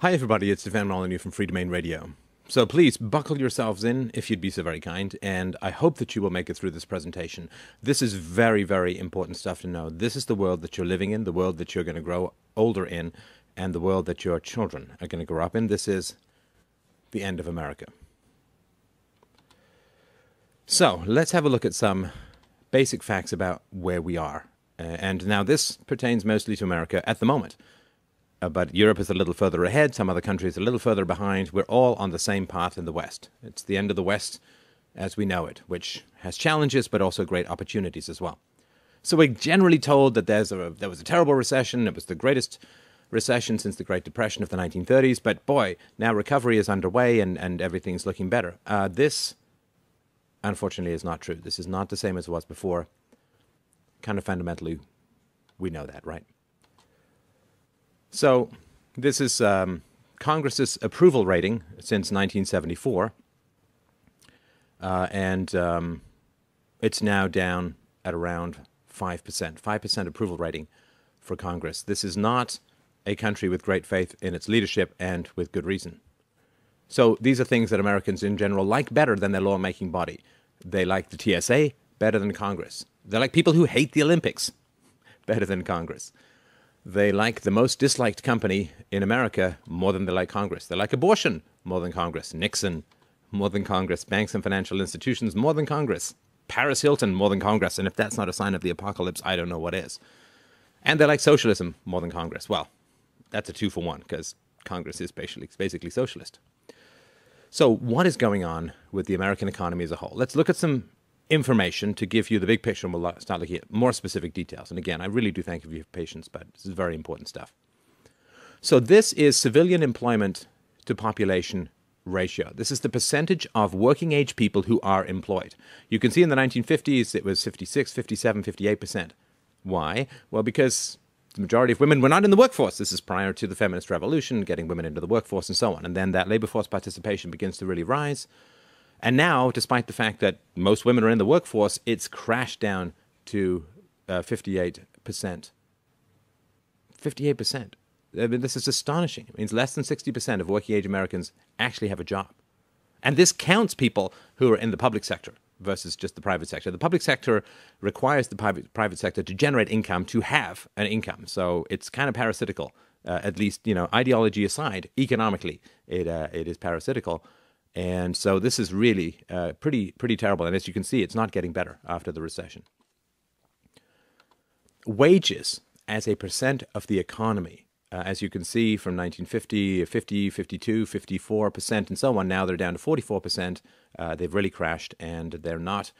Hi everybody, it's Stefan Molyneux from Free Domain Radio. So please buckle yourselves in if you'd be so very kind, and I hope that you will make it through this presentation. This is very, very important stuff to know. This is the world that you're living in, the world that you're going to grow older in, and the world that your children are going to grow up in. This is the end of America. So let's have a look at some basic facts about where we are. And now this pertains mostly to America at the moment. But Europe is a little further ahead, some other countries a little further behind. We're all on the same path in the West. It's the end of the West as we know it, which has challenges but also great opportunities as well. So we're generally told that there was a terrible recession. It was the greatest recession since the Great Depression of the 1930s. But boy, now recovery is underway and everything's looking better. This, unfortunately, is not true. This is not the same as it was before. Kind of fundamentally, we know that, right? So this is Congress's approval rating since 1974, and it's now down at around 5%, 5% approval rating for Congress. This is not a country with great faith in its leadership, and with good reason. So these are things that Americans in general like better than their lawmaking body. They like the TSA better than Congress. They're like people who hate the Olympics better than Congress. They like the most disliked company in America more than they like Congress. They like abortion more than Congress. Nixon more than Congress. Banks and financial institutions more than Congress. Paris Hilton more than Congress. And if that's not a sign of the apocalypse, I don't know what is. And they like socialism more than Congress. Well, that's a 2-for-1 because Congress is basically socialist. So what is going on with the American economy as a whole? Let's look at some information to give you the big picture, and we'll start looking at more specific details. And again, I really do thank you for your patience, but this is very important stuff. So this is civilian employment to population ratio. This is the percentage of working age people who are employed. You can see in the 1950s it was 56, 57, 58%. Why? Well, because the majority of women were not in the workforce. This is prior to the feminist revolution, getting women into the workforce and so on. And then that labor force participation begins to really rise. And now, despite the fact that most women are in the workforce, it's crashed down to 58%. 58%. I mean, this is astonishing. It means less than 60% of working-age Americans actually have a job. And this counts people who are in the public sector versus just the private sector. The public sector requires the private sector to generate income to have an income. So it's kind of parasitical, at least, ideology aside, economically, it is parasitical. And so this is really pretty terrible. And as you can see, it's not getting better after the recession. Wages as a percent of the economy, as you can see from 1950, 50, 52, 54%, and so on. Now they're down to 44%. They've really crashed, and they're not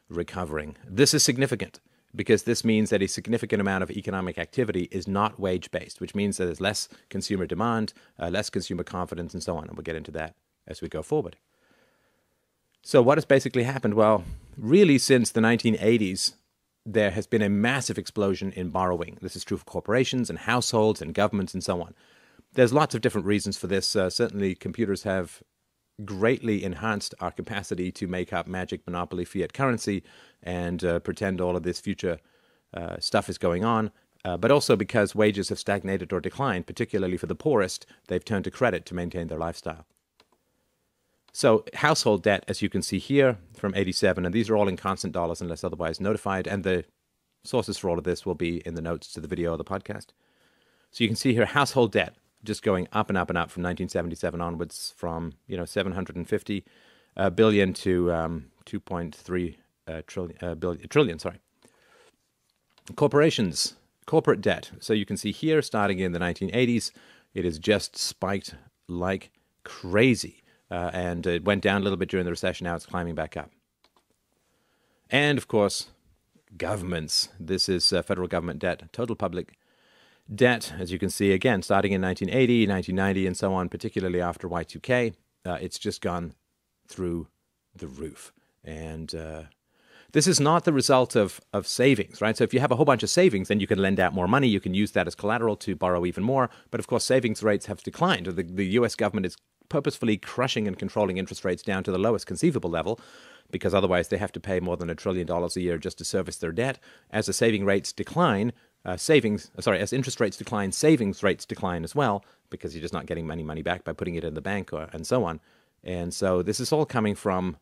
recovering. This is significant because this means that a significant amount of economic activity is not wage-based, which means that there's less consumer demand, less consumer confidence, and so on. And we'll get into that as we go forward. So what has basically happened? Well, really since the 1980s, there has been a massive explosion in borrowing. This is true for corporations and households and governments and so on. There's lots of different reasons for this. Certainly computers have greatly enhanced our capacity to make up magic monopoly fiat currency and pretend all of this future stuff is going on. But also because wages have stagnated or declined, particularly for the poorest, they've turned to credit to maintain their lifestyle. So household debt, as you can see here, from 87, and these are all in constant dollars unless otherwise notified, and the sources for all of this will be in the notes to the video or the podcast. So you can see here household debt just going up and up and up from 1977 onwards, from 750 billion to 2.3 trillion. Corporations, corporate debt. So you can see here, starting in the 1980s, it has just spiked like crazy. And it went down a little bit during the recession. Now it's climbing back up. And, of course, governments. This is federal government debt, total public debt, as you can see, again, starting in 1980, 1990, and so on, particularly after Y2K. It's just gone through the roof. And this is not the result of savings, right? So if you have a whole bunch of savings, then you can lend out more money. You can use that as collateral to borrow even more. But, of course, savings rates have declined. The U.S. government is purposefully crushing and controlling interest rates down to the lowest conceivable level, because otherwise they have to pay more than $1 trillion a year just to service their debt. As the saving rates decline, as interest rates decline, savings rates decline as well, because you're just not getting any money back by putting it in the bank and so on. And so this is all coming from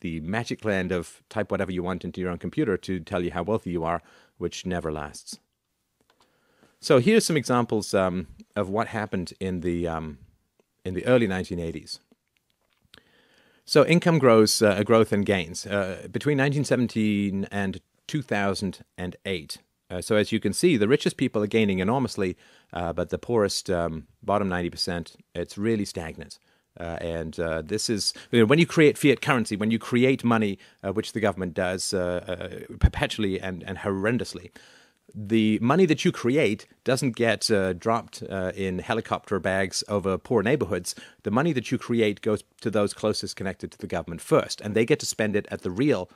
the magic land of type whatever you want into your own computer to tell you how wealthy you are, which never lasts. So here's some examples of what happened in the early 1980s. So income growth and gains between 1917 and 2008. So as you can see, the richest people are gaining enormously, but the poorest, bottom 90%, it's really stagnant. And this is, when you create fiat currency, when you create money, which the government does perpetually and horrendously, the money that you create doesn't get dropped in helicopter bags over poor neighborhoods. The money that you create goes to those closest connected to the government first, and they get to spend it at the real.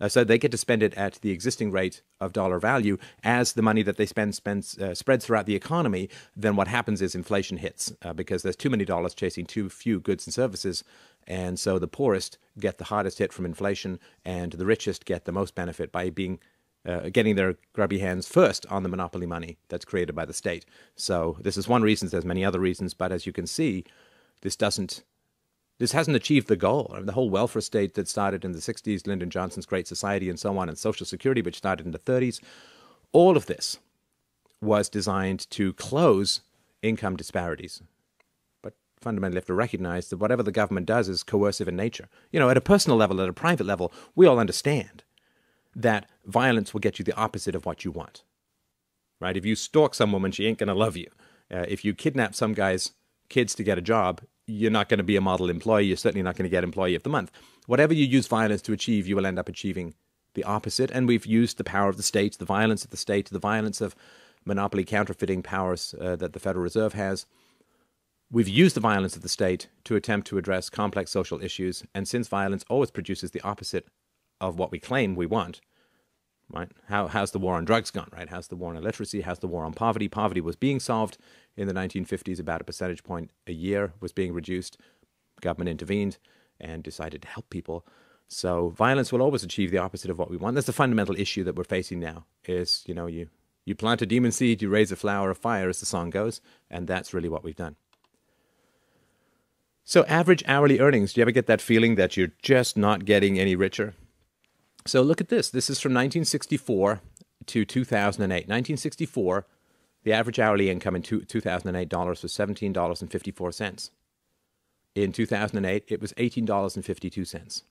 So they get to spend it at the existing rate of dollar value. As the money that they spend spreads throughout the economy, then what happens is inflation hits because there's too many dollars chasing too few goods and services. And so the poorest get the hardest hit from inflation, and the richest get the most benefit by getting their grubby hands first on the monopoly money that's created by the state. So this is one reason. There's many other reasons, but as you can see, this hasn't achieved the goal. I mean, the whole welfare state that started in the 60s, Lyndon Johnson's Great Society and so on, and Social Security, which started in the 30s, all of this was designed to close income disparities. But fundamentally, you have to recognize that whatever the government does is coercive in nature. At a personal level, at a private level, we all understand that violence will get you the opposite of what you want, right? If you stalk some woman, she ain't going to love you. If you kidnap some guy's kids to get a job, you're not going to be a model employee. You're certainly not going to get employee of the month. Whatever you use violence to achieve, you will end up achieving the opposite. And we've used the power of the state, the violence of the state, the violence of monopoly counterfeiting powers that the Federal Reserve has. We've used the violence of the state to attempt to address complex social issues. And since violence always produces the opposite of what we claim we want, right? How's the war on drugs gone, right? How's the war on illiteracy? How's the war on poverty? Poverty was being solved in the 1950s. About a percentage point a year was being reduced. Government intervened and decided to help people. So violence will always achieve the opposite of what we want. That's the fundamental issue that we're facing now is, you plant a demon seed, you raise a flower of fire, as the song goes, and that's really what we've done. So average hourly earnings, do you ever get that feeling that you're just not getting any richer? So look at this. This is from 1964 to 2008. 1964, the average hourly income in 2008 dollars was $17.54. In 2008, it was $18.52.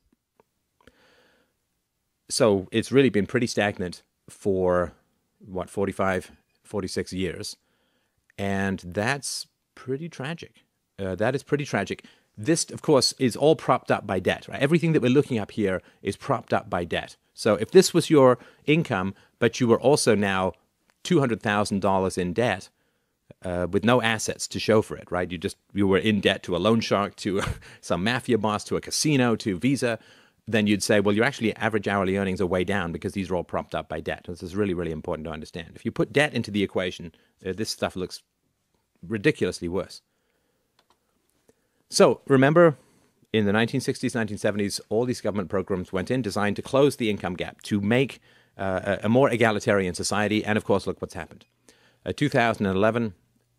So it's really been pretty stagnant for, 45, 46 years. And that's pretty tragic. That is pretty tragic. This, of course, is all propped up by debt, right? Everything that we're looking up here is propped up by debt. So if this was your income, but you were also now $200,000 in debt with no assets to show for it, right? You were in debt to a loan shark, to some mafia boss, to a casino, to Visa, then you'd say, well, your actually average hourly earnings are way down because these are all propped up by debt. This is really, really important to understand. If you put debt into the equation, this stuff looks ridiculously worse. So remember, in the 1960s, 1970s, all these government programs went in designed to close the income gap, to make a more egalitarian society. And of course, look what's happened. 2011,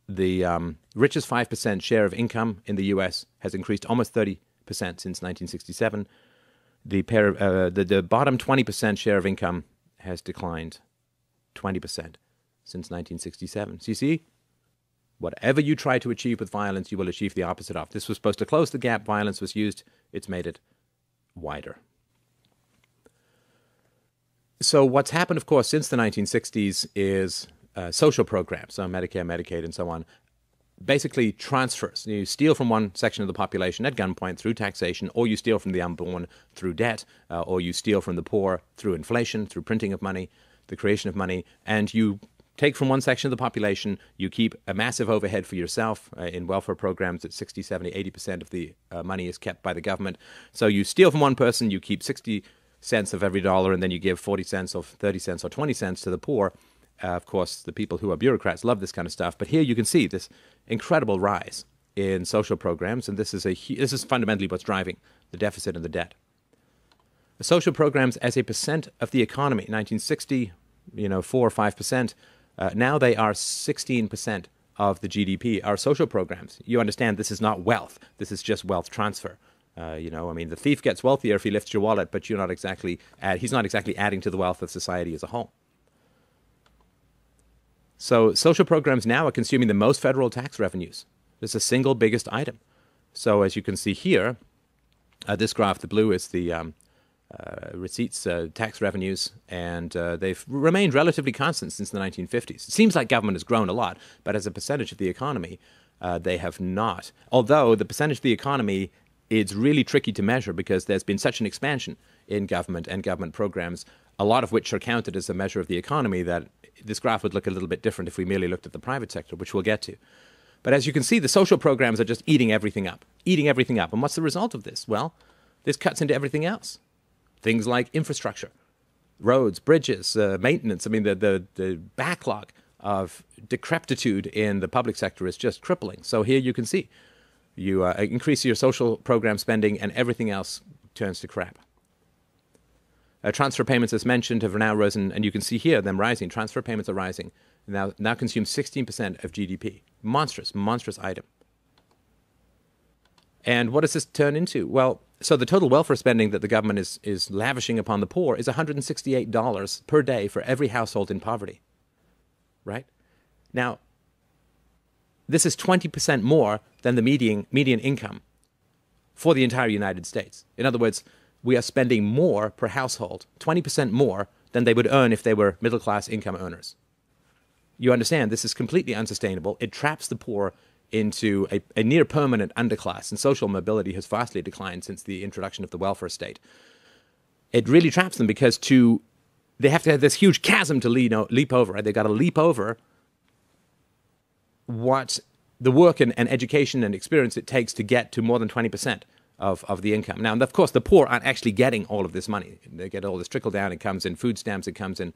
the richest 5% share of income in the U.S. has increased almost 30% since 1967. The bottom 20% share of income has declined 20% since 1967. So you see, whatever you try to achieve with violence, you will achieve the opposite of. This was supposed to close the gap. Violence was used. It's made it wider. So what's happened, of course, since the 1960s is social programs, so Medicare, Medicaid, and so on, basically transfers. You steal from one section of the population at gunpoint through taxation, or you steal from the unborn through debt, or you steal from the poor through inflation, through printing of money, the creation of money, and you take from one section of the population, you keep a massive overhead for yourself. In welfare programs, it's 60, 70, 80% of the money is kept by the government. So you steal from one person, you keep 60 cents of every dollar, and then you give 40 cents or 30 cents or 20 cents to the poor. Of course, the people who are bureaucrats love this kind of stuff. But here you can see this incredible rise in social programs, and this is fundamentally what's driving the deficit and the debt. The social programs as a percent of the economy, 1960, 4 or 5%. Now they are 16% of the GDP are social programs. You understand this is not wealth. This is just wealth transfer. The thief gets wealthier if he lifts your wallet, but he's not exactly adding to the wealth of society as a whole. So social programs now are consuming the most federal tax revenues. It's the single biggest item. So as you can see here, this graph, the blue, is the receipts, tax revenues, and they've remained relatively constant since the 1950s. It seems like government has grown a lot, but as a percentage of the economy, they have not. Although the percentage of the economy is really tricky to measure because there's been such an expansion in government and government programs, a lot of which are counted as a measure of the economy, that this graph would look a little bit different if we merely looked at the private sector, which we'll get to. But as you can see, the social programs are just eating everything up. And what's the result of this? Well, this cuts into everything else. Things like infrastructure, roads, bridges, maintenance. I mean, the backlog of decrepitude in the public sector is just crippling. So here you can see, you increase your social program spending and everything else turns to crap. Transfer payments, as mentioned, have now risen, and you can see here them rising. Transfer payments are rising, now consume 16% of GDP. Monstrous item. And what does this turn into? Well, so the total welfare spending that the government is lavishing upon the poor is $168 per day for every household in poverty. Right? Now, this is 20% more than the median income for the entire United States. In other words, we are spending more per household, 20% more than they would earn if they were middle-class income earners. You understand, this is completely unsustainable. It traps the poor into a near-permanent underclass, and social mobility has vastly declined since the introduction of the welfare state. It really traps them because they have to have this huge chasm to leap over. Right? They've got to leap over what the work and education and experience it takes to get to more than 20% of the income. Now, of course, the poor aren't actually getting all of this money. They get all this trickle down. It comes in food stamps. It comes in,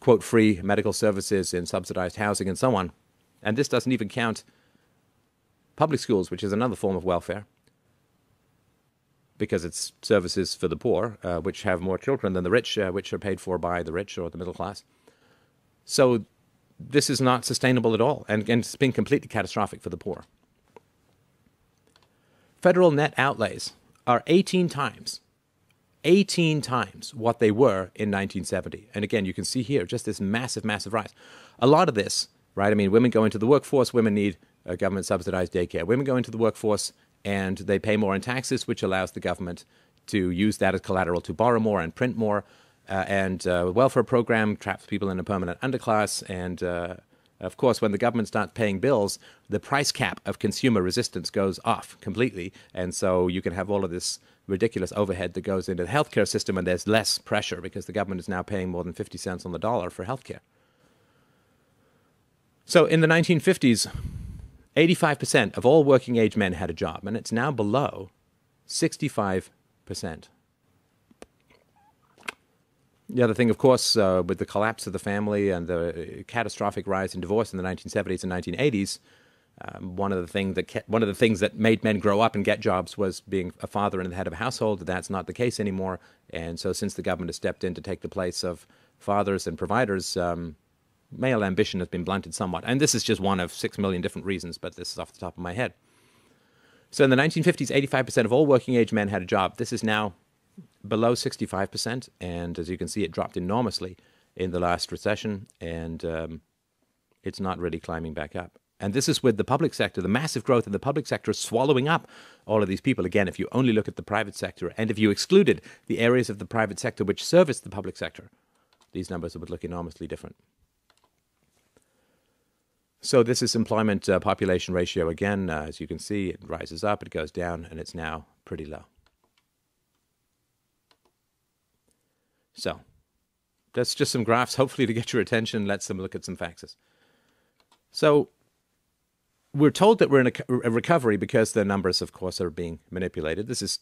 quote, free medical services, in subsidized housing, and so on. And this doesn't even count public schools, which is another form of welfare, because it's services for the poor, which have more children than the rich, which are paid for by the rich or the middle class. So this is not sustainable at all, and it's been completely catastrophic for the poor. Federal net outlays are 18 times what they were in 1970. And again, you can see here just this massive rise. A lot of this, right? I mean, women go into the workforce, women need government subsidized daycare. Women go into the workforce and they pay more in taxes, which allows the government to use that as collateral to borrow more and print more. And welfare program traps people in a permanent underclass. And of course, when the government starts paying bills, the price cap of consumer resistance goes off completely. And so you can have all of this ridiculous overhead that goes into the healthcare system, and there's less pressure because the government is now paying more than 50 cents on the dollar for healthcare. So in the 1950s, 85% of all working-age men had a job, and it's now below 65%. The other thing, of course, with the collapse of the family and the catastrophic rise in divorce in the 1970s and 1980s, one of the things that made men grow up and get jobs was being a father and the head of a household. That's not the case anymore. And so since the government has stepped in to take the place of fathers and providers, male ambition has been blunted somewhat. And this is just one of 6 million different reasons, but this is off the top of my head. So in the 1950s, 85% of all working-age men had a job. This is now below 65%, and as you can see, it dropped enormously in the last recession, and it's not really climbing back up. And this is with the public sector, the massive growth in the public sector swallowing up all of these people. Again, if you only look at the private sector, and if you excluded the areas of the private sector which service the public sector, these numbers would look enormously different. So this is employment population ratio again. As you can see, it rises up, it goes down, and it's now pretty low. So that's just some graphs, hopefully to get your attention. Let's look at some facts. So we're told that we're in a recovery because the numbers, of course, are being manipulated. This is,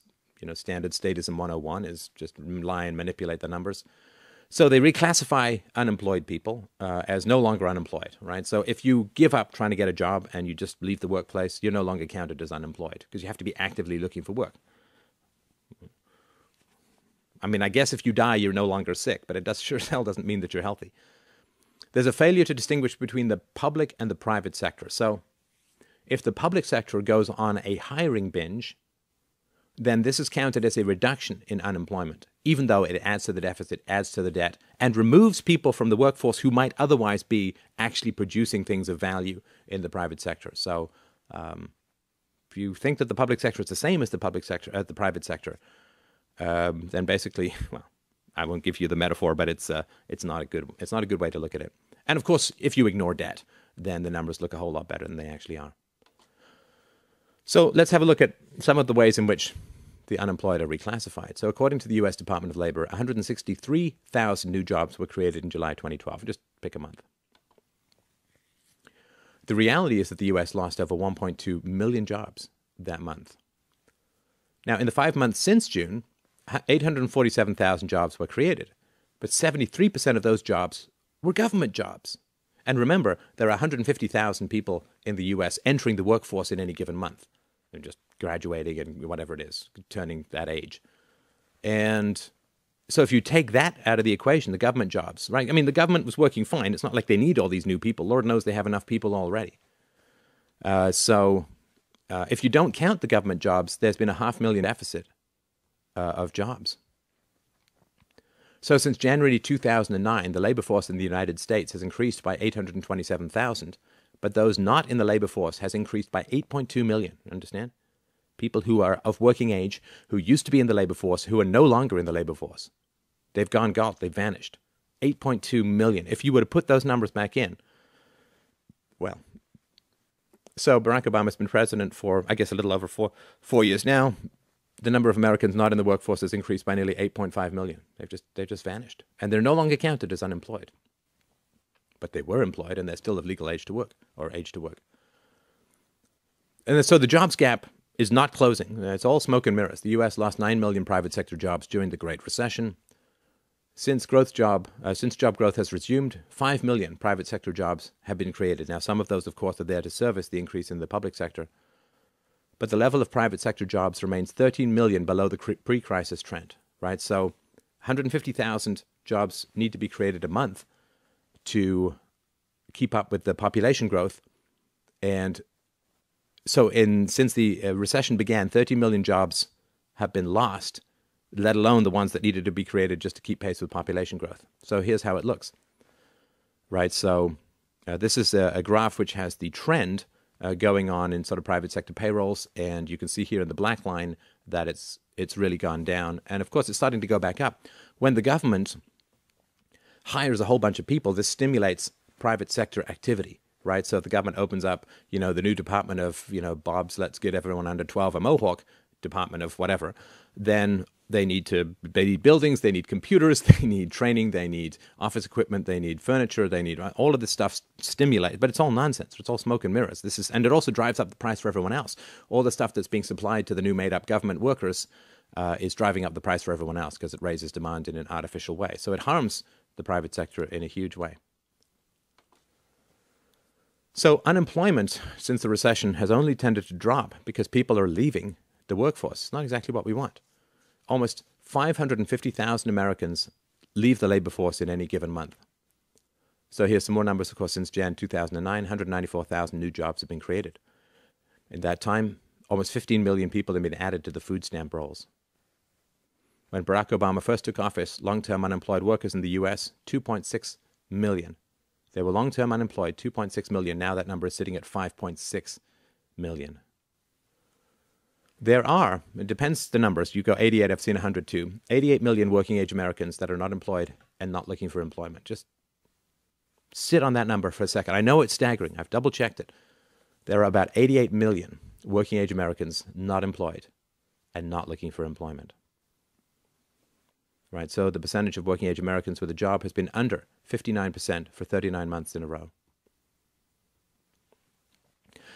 standard statism 101 is just lie and manipulate the numbers. So they reclassify unemployed people as no longer unemployed, right? So if you give up trying to get a job and you just leave the workplace, you're no longer counted as unemployed because you have to be actively looking for work. I mean, I guess if you die, you're no longer sick, but it sure as hell doesn't mean that you're healthy. There's a failure to distinguish between the public and the private sector. So if the public sector goes on a hiring binge, then this is counted as a reduction in unemployment, even though it adds to the deficit, adds to the debt, and removes people from the workforce who might otherwise be actually producing things of value in the private sector. So if you think that the public sector is the same as the private sector, then basically, well, I won't give you the metaphor, but it's not a good way to look at it. And of course, if you ignore debt, then the numbers look a whole lot better than they actually are. So let's have a look at some of the ways in which the unemployed are reclassified. So according to the U.S. Department of Labor, 163,000 new jobs were created in July 2012. Just pick a month. The reality is that the U.S. lost over 1.2 million jobs that month. Now, in the 5 months since June, 847,000 jobs were created, but 73% of those jobs were government jobs. And remember, there are 150,000 people in the U.S. entering the workforce in any given month. They're just graduating and whatever it is, turning that age. And so if you take that out of the equation, the government jobs, right? I mean, the government was working fine. It's not like they need all these new people. Lord knows they have enough people already. If you don't count the government jobs, there's been a 500,000 deficit of jobs. So since January 2009, the labor force in the United States has increased by 827,000, but those not in the labor force has increased by 8.2 million. Understand? People who are of working age, who used to be in the labor force, who are no longer in the labor force. They've gone gone. They've vanished. 8.2 million. If you were to put those numbers back in, well, so Barack Obama's been president for, I guess, a little over four years now. The number of Americans not in the workforce has increased by nearly 8.5 million. They've just vanished. And they're no longer counted as unemployed. But they were employed, and they're still of legal age to work, or age to work. And so the jobs gap is not closing. It's all smoke and mirrors. The U.S. lost 9 million private sector jobs during the Great Recession. Since job growth has resumed, 5 million private sector jobs have been created. Now, some of those, of course, are there to service the increase in the public sector. But the level of private sector jobs remains 13 million below the pre-crisis trend, right? So 150,000 jobs need to be created a month to keep up with the population growth. And so since the recession began, 30 million jobs have been lost, let alone the ones that needed to be created just to keep pace with population growth. So here's how it looks, right? So this is a graph which has the trend going on in sort of private sector payrolls, and you can see here in the black line that it's really gone down. And of course, it's starting to go back up. When the government hires a whole bunch of people, this stimulates private sector activity, right? So if the government opens up, the new department of, Bob's Let's Get Everyone Under 12 a Mohawk department of whatever, then they need buildings, they need computers, they need training, they need office equipment, they need furniture, they need all of this stuff stimulated, but it's all nonsense. It's all smoke and mirrors. And it also drives up the price for everyone else. All the stuff that's being supplied to the new made-up government workers is driving up the price for everyone else because it raises demand in an artificial way. So it harms the private sector in a huge way. So unemployment since the recession has only tended to drop because people are leaving the workforce. It's not exactly what we want. Almost 550,000 Americans leave the labor force in any given month. So here's some more numbers. Of course, since Jan 2009, 194,000 new jobs have been created. In that time, almost 15 million people have been added to the food stamp rolls. When Barack Obama first took office, long-term unemployed workers in the U.S., 2.6 million. They were long-term unemployed, 2.6 million. Now that number is sitting at 5.6 million. There are, it depends the numbers, you go 88, I've seen 102, 88 million working age Americans that are not employed and not looking for employment. Just sit on that number for a second. I know it's staggering. I've double checked it. There are about 88 million working age Americans not employed and not looking for employment. Right, so the percentage of working age Americans with a job has been under 59% for 39 months in a row.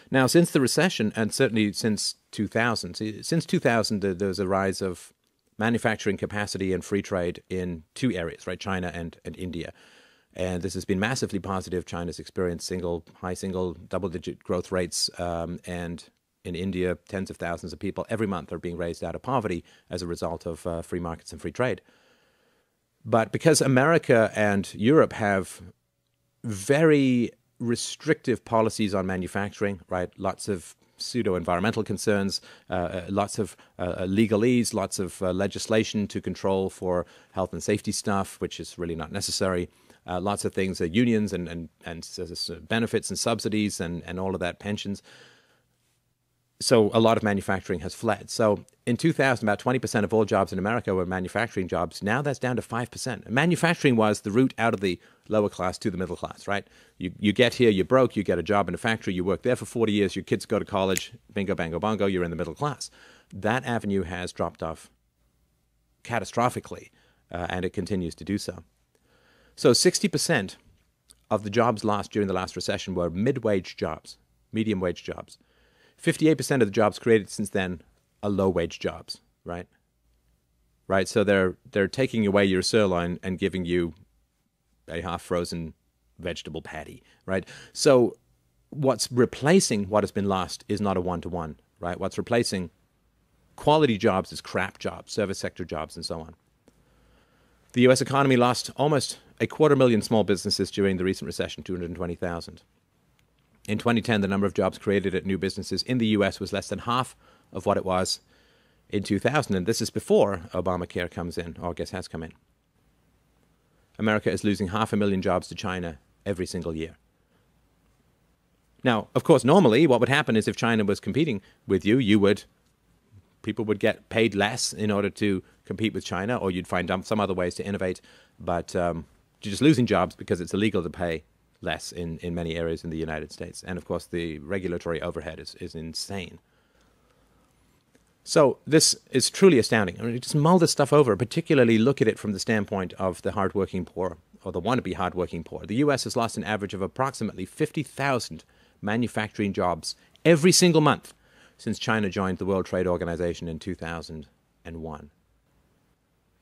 Now, since the recession, and certainly since 2000, there's a rise of manufacturing capacity and free trade in two areas, right? China and India. And this has been massively positive. China's experienced high single, double-digit growth rates, and in India, tens of thousands of people every month are being raised out of poverty as a result of free markets and free trade. But because America and Europe have very restrictive policies on manufacturing, right? Lots of pseudo-environmental concerns, lots of legalese, lots of legislation to control for health and safety stuff, which is really not necessary. Lots of things, unions and benefits and subsidies and all of that, pensions. So a lot of manufacturing has fled. So in 2000, about 20% of all jobs in America were manufacturing jobs. Now that's down to 5%. Manufacturing was the route out of the lower class to the middle class, right? You get here, you're broke, you get a job in a factory, you work there for 40 years, your kids go to college, bingo, bango, bongo, you're in the middle class. That avenue has dropped off catastrophically, and it continues to do so. So 60% of the jobs lost during the last recession were mid-wage jobs, medium-wage jobs. 58% of the jobs created since then are low-wage jobs, right? Right, so they're taking away your sirloin and giving you a half-frozen vegetable patty, right? So what's replacing what has been lost is not a one-to-one, right? What's replacing quality jobs is crap jobs, service sector jobs, and so on. The U.S. economy lost almost 250,000 small businesses during the recent recession, 220,000. In 2010, the number of jobs created at new businesses in the U.S. was less than half of what it was in 2000, and this is before Obamacare comes in, or I guess has come in. America is losing 500,000 jobs to China every single year. Now, of course, normally what would happen is if China was competing with you, people would get paid less in order to compete with China, or you'd find some other ways to innovate, but you're just losing jobs because it's illegal to pay less in many areas in the United States. And of course, the regulatory overhead is insane. So this is truly astounding. I mean, just mull this stuff over, particularly look at it from the standpoint of the hardworking poor, or the wannabe hardworking poor. The U.S. has lost an average of approximately 50,000 manufacturing jobs every single month since China joined the World Trade Organization in 2001.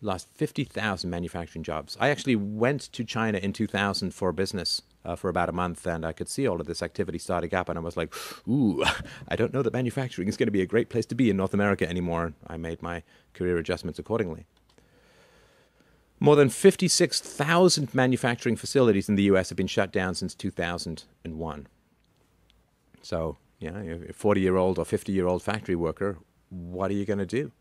Lost 50,000 manufacturing jobs. I actually went to China in 2000 for business for about a month, and I could see all of this activity starting up, and I was like, ooh, I don't know that manufacturing is going to be a great place to be in North America anymore. I made my career adjustments accordingly. More than 56,000 manufacturing facilities in the U.S. have been shut down since 2001. So, a 40-year-old or 50-year-old factory worker, what are you going to do?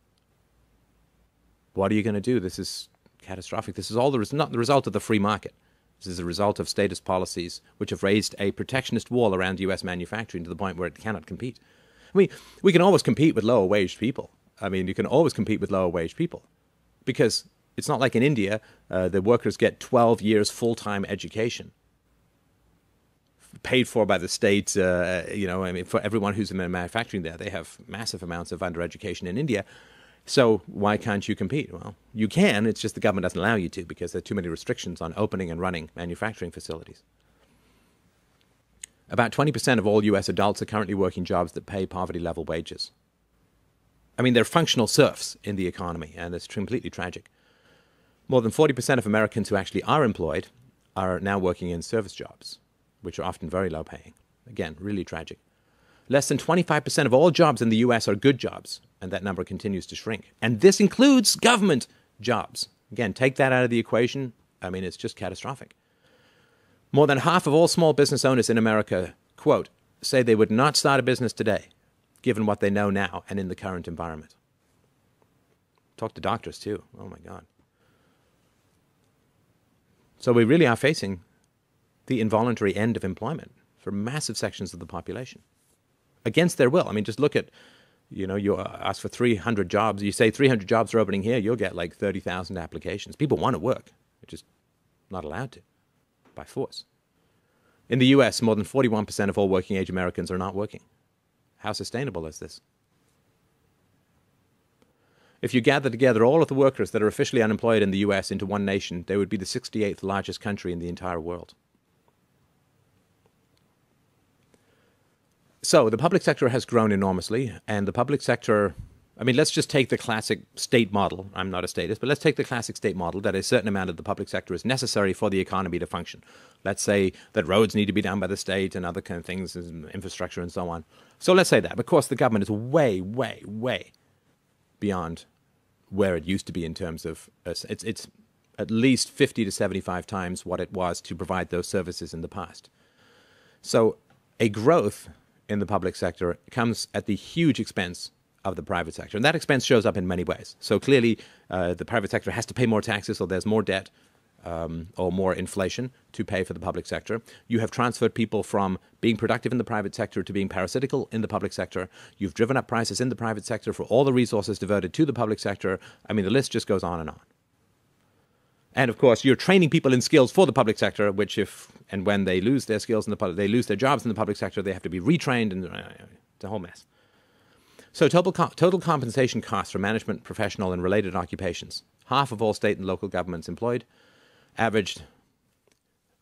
What are you going to do? This is catastrophic. This is all not the result of the free market. This is a result of statist policies which have raised a protectionist wall around U.S. manufacturing to the point where it cannot compete. I mean, we can always compete with lower-wage people. I mean, you can always compete with lower-wage people because it's not like in India, the workers get 12 years full-time education paid for by the state. I mean, for everyone who's in manufacturing there, they have massive amounts of undereducation in India. So why can't you compete? Well, you can. It's just the government doesn't allow you to because there are too many restrictions on opening and running manufacturing facilities. About 20% of all U.S. adults are currently working jobs that pay poverty-level wages. I mean, they're functional serfs in the economy, and it's completely tragic. More than 40% of Americans who actually are employed are now working in service jobs, which are often very low paying. Again, really tragic. Less than 25% of all jobs in the U.S. are good jobs, and that number continues to shrink. And this includes government jobs. Again, take that out of the equation. I mean, it's just catastrophic. More than half of all small business owners in America, quote, say they would not start a business today, given what they know now and in the current environment. Talk to doctors, too. Oh, my God. So we really are facing the involuntary end of employment for massive sections of the population. Against their will. I mean, just look at, you ask for 300 jobs. You say 300 jobs are opening here, you'll get like 30,000 applications. People want to work. They're just not allowed to by force. In the U.S., more than 41% of all working-age Americans are not working. How sustainable is this? If you gather together all of the workers that are officially unemployed in the U.S. into one nation, they would be the 68th largest country in the entire world. So the public sector has grown enormously, and the public sector, I mean, let's just take the classic state model. I'm not a statist, but let's take the classic state model that a certain amount of the public sector is necessary for the economy to function. Let's say that roads need to be done by the state and other kind of things, infrastructure and so on. So let's say that. Of course, the government is way, way, way beyond where it used to be in terms of, it's at least 50 to 75 times what it was to provide those services in the past. So a growth in the public sector comes at the huge expense of the private sector. And that expense shows up in many ways. So clearly, the private sector has to pay more taxes, so there's more debt or more inflation to pay for the public sector. You have transferred people from being productive in the private sector to being parasitical in the public sector. You've driven up prices in the private sector for all the resources devoted to the public sector. I mean, the list just goes on and on. And of course, you're training people in skills for the public sector, which if and when they lose their skills in the public, they lose their jobs in the public sector, they have to be retrained, and it's a whole mess. So total compensation costs for management, professional, and related occupations, half of all state and local governments employed, averaged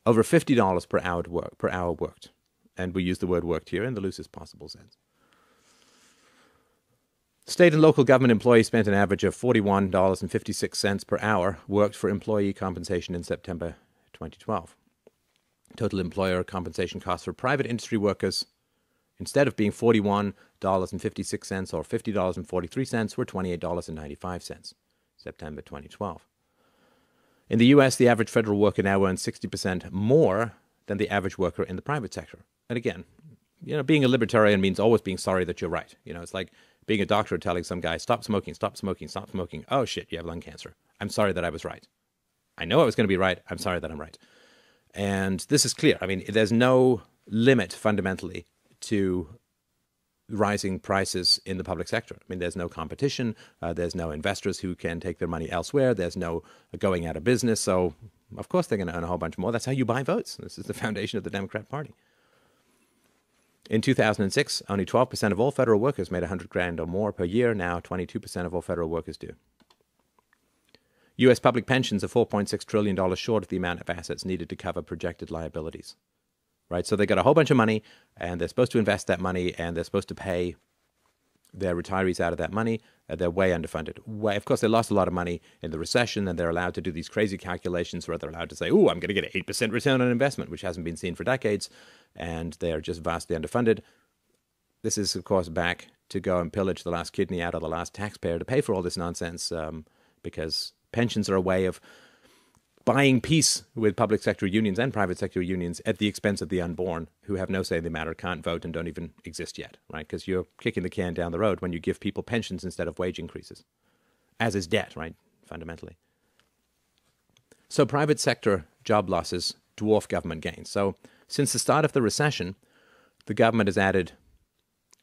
over $50 per hour worked. And we use the word worked here in the loosest possible sense. State and local government employees spent an average of $41.56 per hour worked for employee compensation in September 2012. Total employer compensation costs for private industry workers, instead of being $41.56 or $50.43, were $28.95, September 2012. In the U.S., the average federal worker now earns 60% more than the average worker in the private sector. And again, being a libertarian means always being sorry that you're right. It's like being a doctor telling some guy, stop smoking, stop smoking, stop smoking. Oh, shit, you have lung cancer. I'm sorry that I was right. I know I was going to be right. I'm sorry that I'm right. And this is clear. I mean, there's no limit fundamentally to rising prices in the public sector. I mean, there's no competition. There's no investors who can take their money elsewhere. There's no going out of business. So, of course, they're going to earn a whole bunch more. That's how you buy votes. This is the foundation of the Democrat Party. In 2006, only 12% of all federal workers made $100,000 or more per year. Now, 22% of all federal workers do. U.S. public pensions are $4.6 trillion short of the amount of assets needed to cover projected liabilities. Right? So they got a whole bunch of money, and they're supposed to invest that money, and they're supposed to pay their retirees out of that money. They're way underfunded. Of course, they lost a lot of money in the recession, and they're allowed to do these crazy calculations where they're allowed to say, oh, I'm going to get an 8% return on investment, which hasn't been seen for decades, and they're just vastly underfunded. This is, of course, back to go and pillage the last kidney out of the last taxpayer to pay for all this nonsense, because pensions are a way of buying peace with public sector unions and private sector unions at the expense of the unborn, who have no say in the matter, can't vote, and don't even exist yet, right? Because you're kicking the can down the road when you give people pensions instead of wage increases, as is debt, right, fundamentally. So private sector job losses dwarf government gains. So since the start of the recession, the government has added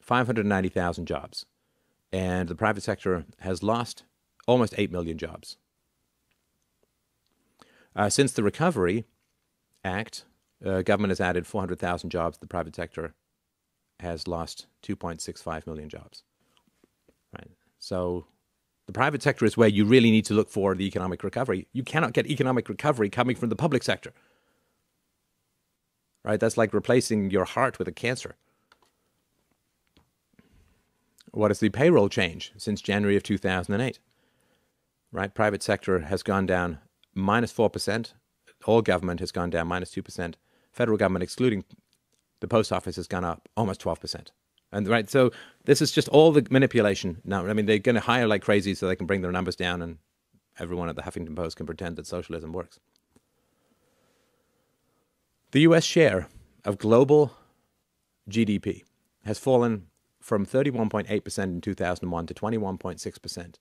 590,000 jobs, and the private sector has lost almost 8 million jobs. Since the Recovery Act, government has added 400,000 jobs. The private sector has lost 2.65 million jobs. Right. So the private sector is where you really need to look for the economic recovery. You cannot get economic recovery coming from the public sector. Right? That's like replacing your heart with a cancer. What is the payroll change since January of 2008? Right? Private sector has gone down minus 4%. All government has gone down minus 2%. Federal government, excluding the post office, has gone up almost 12%. And right, so this is just all the manipulation. Now, I mean, they're going to hire like crazy so they can bring their numbers down, and everyone at the Huffington Post can pretend that socialism works. The U.S. share of global GDP has fallen from 31.8% in 2001 to 21.6%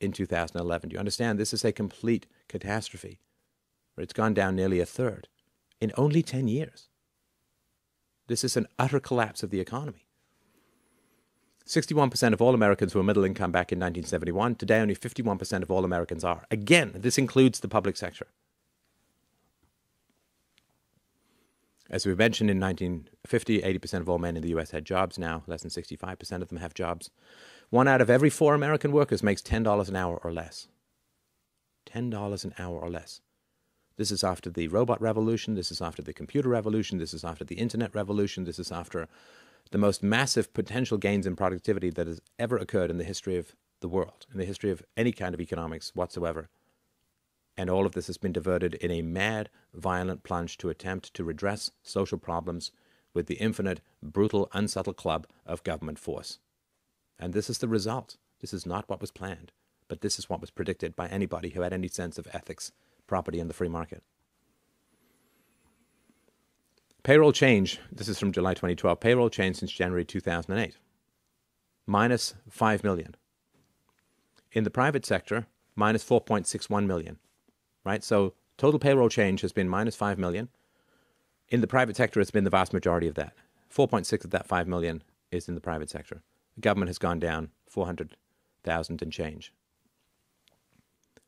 in 2011. Do you understand? This is a complete catastrophe. It's gone down nearly a third in only 10 years. This is an utter collapse of the economy. 61% of all Americans were middle income back in 1971. Today, only 51% of all Americans are. Again, this includes the public sector. As we mentioned, in 1950, 80% of all men in the U.S. had jobs. Now, less than 65% of them have jobs. 1 out of every 4 American workers makes $10 an hour or less. $10 an hour or less. This is after the robot revolution. This is after the computer revolution. This is after the internet revolution. This is after the most massive potential gains in productivity that has ever occurred in the history of the world, in the history of any kind of economics whatsoever. And all of this has been diverted in a mad, violent plunge to attempt to redress social problems with the infinite, brutal, unsubtle club of government force. And this is the result. This is not what was planned. But But this is what was predicted by anybody who had any sense of ethics, property, and the free market. Payroll change, this is from July 2012, payroll change since January 2008, minus 5 million. In the private sector, minus 4.61 million, right? So total payroll change has been minus 5 million. In the private sector, it's been the vast majority of that. 4.6 of that 5 million is in the private sector. The government has gone down 400,000 and change.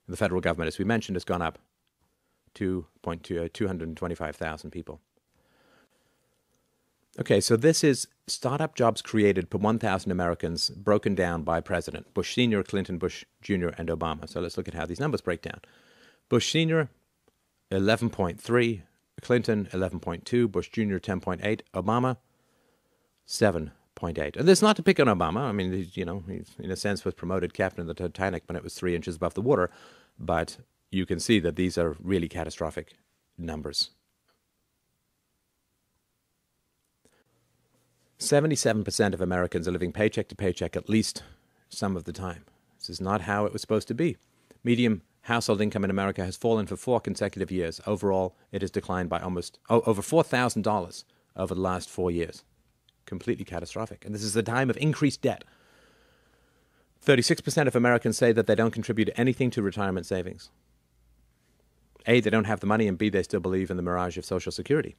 The federal government, as we mentioned, has gone up 225,000 people. Okay, so this is startup jobs created per 1,000 Americans broken down by president. Bush Sr., Clinton, Bush Jr., and Obama. So let's look at how these numbers break down. Bush Sr., 11.3, Clinton, 11.2, Bush Jr., 10.8, Obama, 7.8. And this is not to pick on Obama. I mean, he, in a sense was promoted captain of the Titanic when it was 3 inches above the water. But you can see that these are really catastrophic numbers. 77% of Americans are living paycheck to paycheck at least some of the time. This is not how it was supposed to be. Median household income in America has fallen for 4 consecutive years. Overall, it has declined by over $4,000 over the last 4 years. Completely catastrophic. And this is a time of increased debt. 36% of Americans say that they don't contribute anything to retirement savings. A, they don't have the money, and B, they still believe in the mirage of Social Security.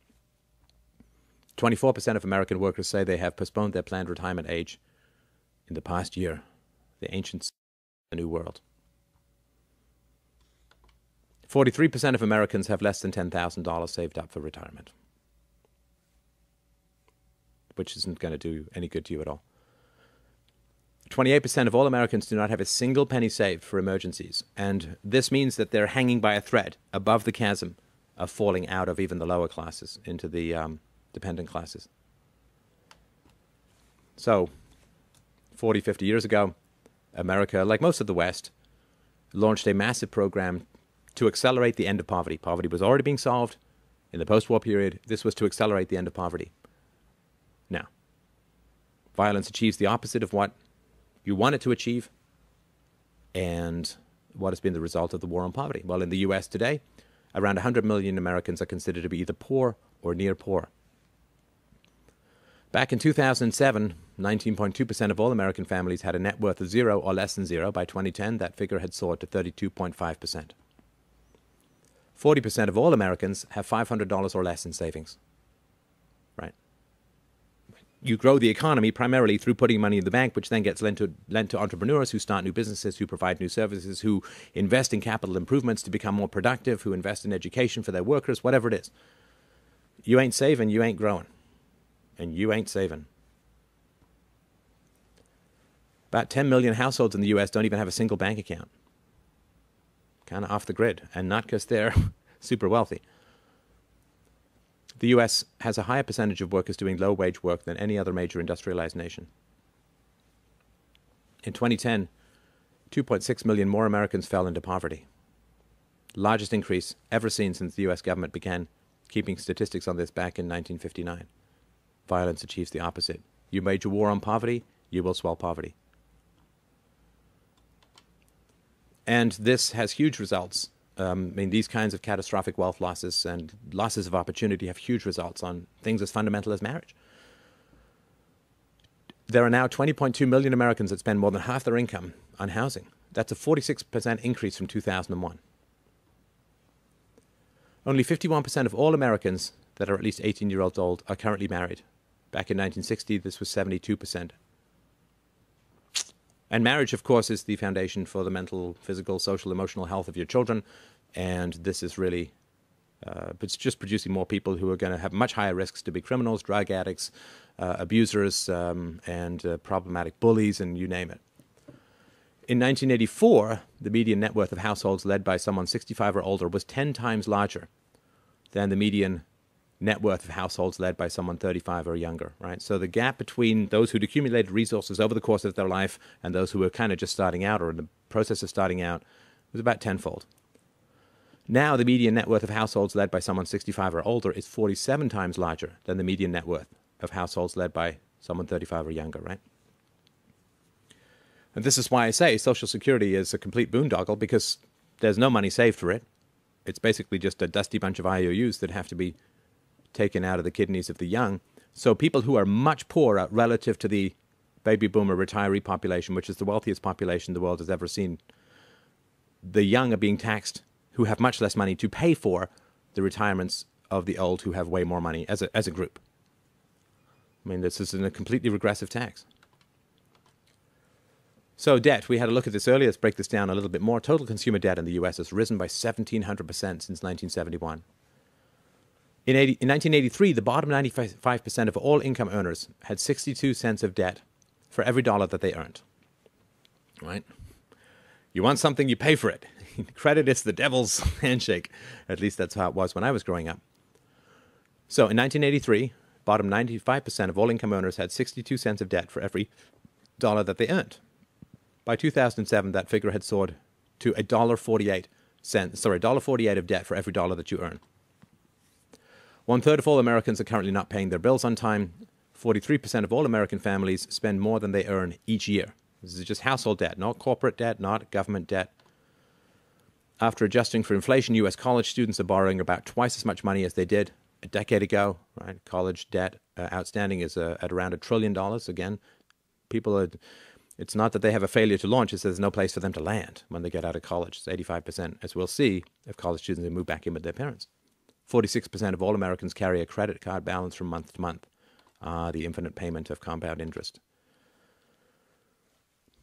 24% of American workers say they have postponed their planned retirement age in the past year. The ancient, the new world. 43% of Americans have less than $10,000 saved up for retirement, which isn't going to do any good to you at all. 28% of all Americans do not have a single penny saved for emergencies, and this means that they're hanging by a thread above the chasm of falling out of even the lower classes into the dependent classes. So, 40, 50 years ago, America, like most of the West, launched a massive program to accelerate the end of poverty. Poverty was already being solved in the post-war period. This was to accelerate the end of poverty. Now, violence achieves the opposite of what you want it to achieve, and what has been the result of the war on poverty? Well, in the U.S. today, around 100 million Americans are considered to be either poor or near poor. Back in 2007, 19.2% of all American families had a net worth of 0 or less than 0. By 2010, that figure had soared to 32.5%. 40% of all Americans have $500 or less in savings. Right? You grow the economy primarily through putting money in the bank, which then gets lent to entrepreneurs who start new businesses, who provide new services, who invest in capital improvements to become more productive, who invest in education for their workers, whatever it is. You ain't saving, you ain't growing. And you ain't saving. About 10 million households in the U.S. don't even have a single bank account. Kind of off the grid, and not because they're super wealthy. The U.S. has a higher percentage of workers doing low-wage work than any other major industrialized nation. In 2010, 2.6 million more Americans fell into poverty. Largest increase ever seen since the U.S. government began keeping statistics on this back in 1959. Violence achieves the opposite. You wage a war on poverty, you will swell poverty. And this has huge results. These kinds of catastrophic wealth losses and losses of opportunity have huge results on things as fundamental as marriage. There are now 20.2 million Americans that spend more than half their income on housing. That's a 46% increase from 2001. Only 51% of all Americans that are at least 18 years old are currently married. Back in 1960, this was 72%. And marriage, of course, is the foundation for the mental, physical, social, emotional health of your children. And this is really, it's just producing more people who are going to have much higher risks to be criminals, drug addicts, abusers, and problematic bullies, and you name it. In 1984, the median net worth of households led by someone 65 or older was 10 times larger than the median net worth of households led by someone 35 or younger, right? So the gap between those who'd accumulated resources over the course of their life and those who were kind of just starting out or in the process of starting out was about tenfold. Now the median net worth of households led by someone 65 or older is 47 times larger than the median net worth of households led by someone 35 or younger, right? And this is why I say Social Security is a complete boondoggle, because there's no money saved for it. It's basically just a dusty bunch of IOUs that have to be taken out of the kidneys of the young. So people who are much poorer relative to the baby boomer retiree population, which is the wealthiest population the world has ever seen, the young are being taxed who have much less money to pay for the retirements of the old who have way more money as a group. I mean, this is a completely regressive tax. So debt, we had a look at this earlier. Let's break this down a little bit more. Total consumer debt in the U.S. has risen by 1,700% since 1971. In 1983, the bottom 95% of all income earners had 62 cents of debt for every dollar that they earned. Right? You want something, you pay for it. Credit is the devil's handshake. At least that's how it was when I was growing up. So in 1983, bottom 95% of all income earners had 62 cents of debt for every dollar that they earned. By 2007, that figure had soared to $1.48 of debt for every dollar that you earn. 1/3 of all Americans are currently not paying their bills on time. 43% of all American families spend more than they earn each year. This is just household debt, not corporate debt, not government debt. After adjusting for inflation, U.S. college students are borrowing about twice as much money as they did a decade ago. Right? College debt outstanding is at around $1 trillion. Again, people are... It's not that they have a failure to launch, it's that there's no place for them to land when they get out of college. It's 85%, as we'll see, of college students who move back in with their parents. 46% of all Americans carry a credit card balance from month to month, the infinite payment of compound interest.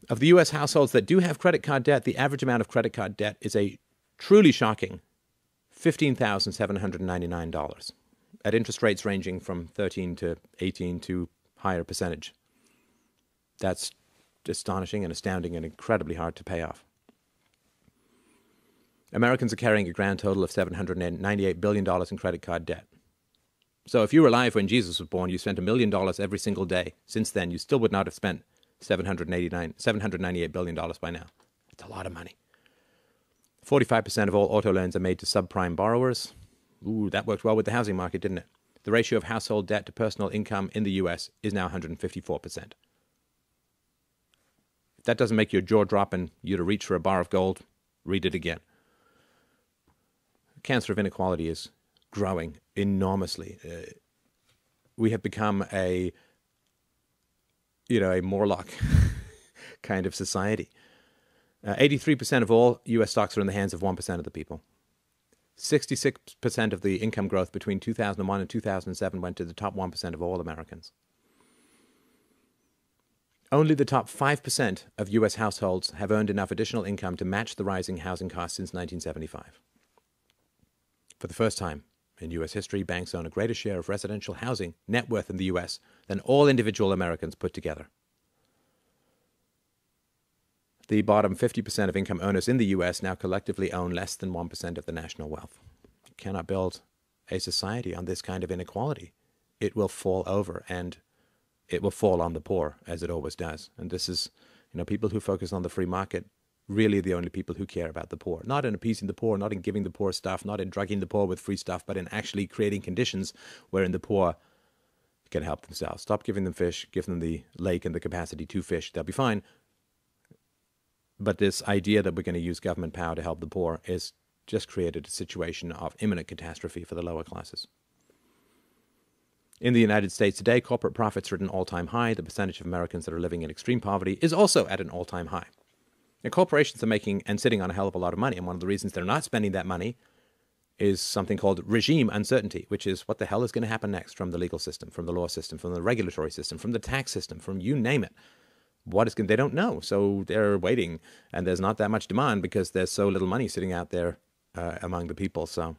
Of the U.S. households that do have credit card debt, the average amount of credit card debt is a truly shocking $15,799, at interest rates ranging from 13 to 18 to higher percentage. That's astonishing and astounding and incredibly hard to pay off. Americans are carrying a grand total of $798 billion in credit card debt. So if you were alive when Jesus was born, you spent $1 million every single day. Since then, you still would not have spent $798 billion by now. It's a lot of money. 45% of all auto loans are made to subprime borrowers. Ooh, that worked well with the housing market, didn't it? The ratio of household debt to personal income in the U.S. is now 154%. If that doesn't make your jaw drop and you to reach for a bar of gold, read it again. Cancer of inequality is growing enormously. We have become a Morlock kind of society. 83% of all U.S. stocks are in the hands of 1% of the people. 66% of the income growth between 2001 and 2007 went to the top 1% of all Americans. Only the top 5% of U.S. households have earned enough additional income to match the rising housing costs since 1975. For the first time in U.S. history, banks own a greater share of residential housing net worth in the U.S. than all individual Americans put together. The bottom 50% of income earners in the U.S. now collectively own less than 1% of the national wealth. You cannot build a society on this kind of inequality. It will fall over, and it will fall on the poor, as it always does. And this is, people who focus on the free market, really the only people who care about the poor. Not in appeasing the poor, not in giving the poor stuff, not in drugging the poor with free stuff, but in actually creating conditions wherein the poor can help themselves. Stop giving them fish, give them the lake and the capacity to fish. They'll be fine. But this idea that we're going to use government power to help the poor is just created a situation of imminent catastrophe for the lower classes. In the United States today, corporate profits are at an all-time high. The percentage of Americans that are living in extreme poverty is also at an all-time high. And corporations are making and sitting on a hell of a lot of money. And one of the reasons they're not spending that money is something called regime uncertainty, which is what the hell is going to happen next from the legal system, from the law system, from the regulatory system, from the tax system, from you name it. They don't know. So they're waiting. And there's not that much demand because there's so little money sitting out there among the people. So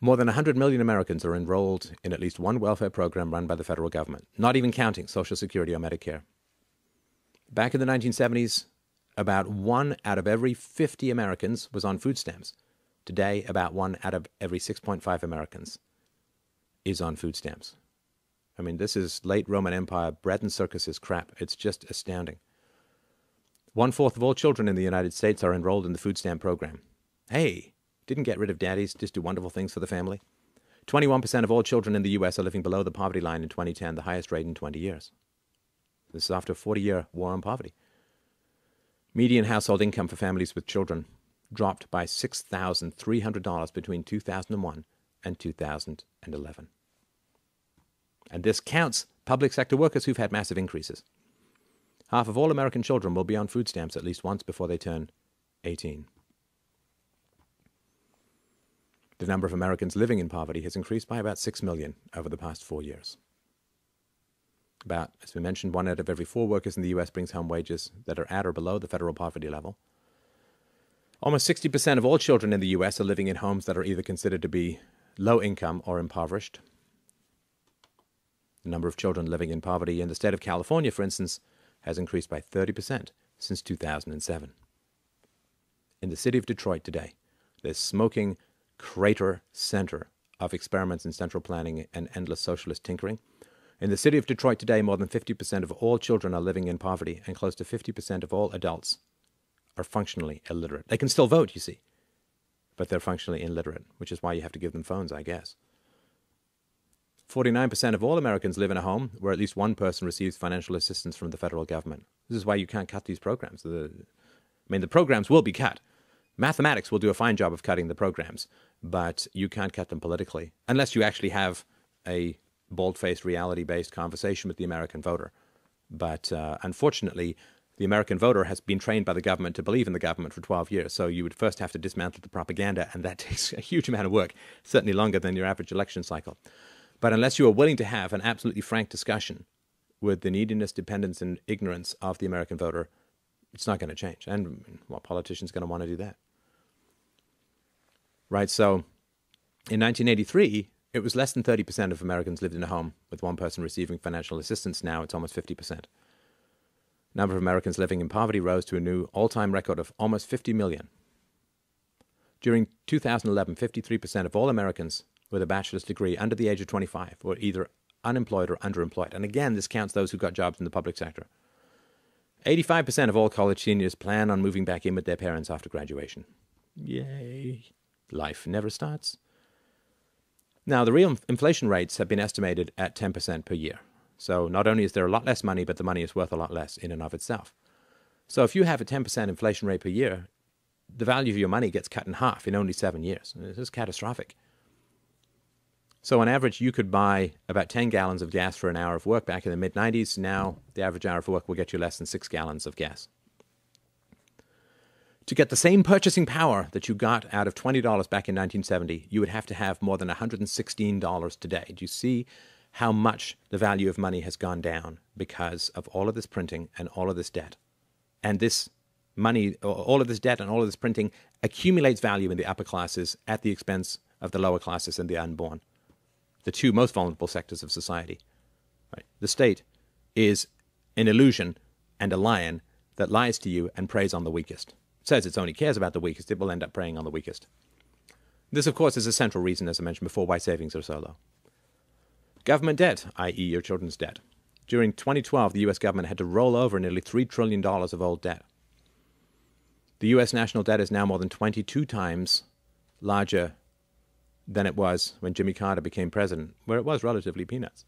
more than 100 million Americans are enrolled in at least one welfare program run by the federal government, not even counting Social Security or Medicare. Back in the 1970s, about 1 out of every 50 Americans was on food stamps. Today, about 1 out of every 6.5 Americans is on food stamps. I mean, this is late Roman Empire, bread and circuses crap. It's just astounding. 1/4 of all children in the United States are enrolled in the food stamp program. Hey, didn't get rid of daddies, just do wonderful things for the family. 21% of all children in the U.S. are living below the poverty line in 2010, the highest rate in 20 years. This is after a 40-year war on poverty. Median household income for families with children dropped by $6,300 between 2001 and 2011. And this counts public sector workers who've had massive increases. Half of all American children will be on food stamps at least once before they turn 18. The number of Americans living in poverty has increased by about 6 million over the past 4 years. About, as we mentioned, 1 out of every 4 workers in the U.S. brings home wages that are at or below the federal poverty level. Almost 60% of all children in the U.S. are living in homes that are either considered to be low income or impoverished. The number of children living in poverty in the state of California, for instance, has increased by 30% since 2007. In the city of Detroit today, this smoking crater center of experiments in central planning and endless socialist tinkering, in the city of Detroit today, more than 50% of all children are living in poverty, and close to 50% of all adults are functionally illiterate. They can still vote, you see, but they're functionally illiterate, which is why you have to give them phones, I guess. 49% of all Americans live in a home where at least one person receives financial assistance from the federal government. This is why you can't cut these programs. The programs will be cut. Mathematics will do a fine job of cutting the programs, but you can't cut them politically unless you actually have a bald-faced, reality-based conversation with the American voter. But unfortunately, the American voter has been trained by the government to believe in the government for 12 years, so you would first have to dismantle the propaganda, and that takes a huge amount of work, certainly longer than your average election cycle. But unless you are willing to have an absolutely frank discussion with the neediness, dependence, and ignorance of the American voter, it's not going to change. And what politician's going to want to do that? Right, so in 1983, it was less than 30% of Americans lived in a home with one person receiving financial assistance. Now it's almost 50%. Number of Americans living in poverty rose to a new all-time record of almost 50 million. During 2011, 53% of all Americans with a bachelor's degree under the age of 25 were either unemployed or underemployed. And again, this counts those who got jobs in the public sector. 85% of all college seniors plan on moving back in with their parents after graduation. Yay. Life never starts. Now, the real inflation rates have been estimated at 10% per year. So not only is there a lot less money, but the money is worth a lot less in and of itself. So if you have a 10% inflation rate per year, the value of your money gets cut in half in only 7 years. This is catastrophic. So on average, you could buy about 10 gallons of gas for an hour of work back in the mid-90s. Now, the average hour of work will get you less than 6 gallons of gas. To get the same purchasing power that you got out of $20 back in 1970, you would have to have more than $116 today. Do you see how much the value of money has gone down because of all of this printing and all of this debt? And this money, all of this debt and all of this printing accumulates value in the upper classes at the expense of the lower classes and the unborn, the two most vulnerable sectors of society. Right? The state is an illusion and a lion that lies to you and preys on the weakest. It says it only cares about the weakest. It will end up preying on the weakest. This, of course, is a central reason, as I mentioned before, why savings are so low. Government debt, i.e. your children's debt. During 2012, the U.S. government had to roll over nearly $3 trillion of old debt. The U.S. national debt is now more than 22 times larger than it was when Jimmy Carter became president, where it was relatively peanuts.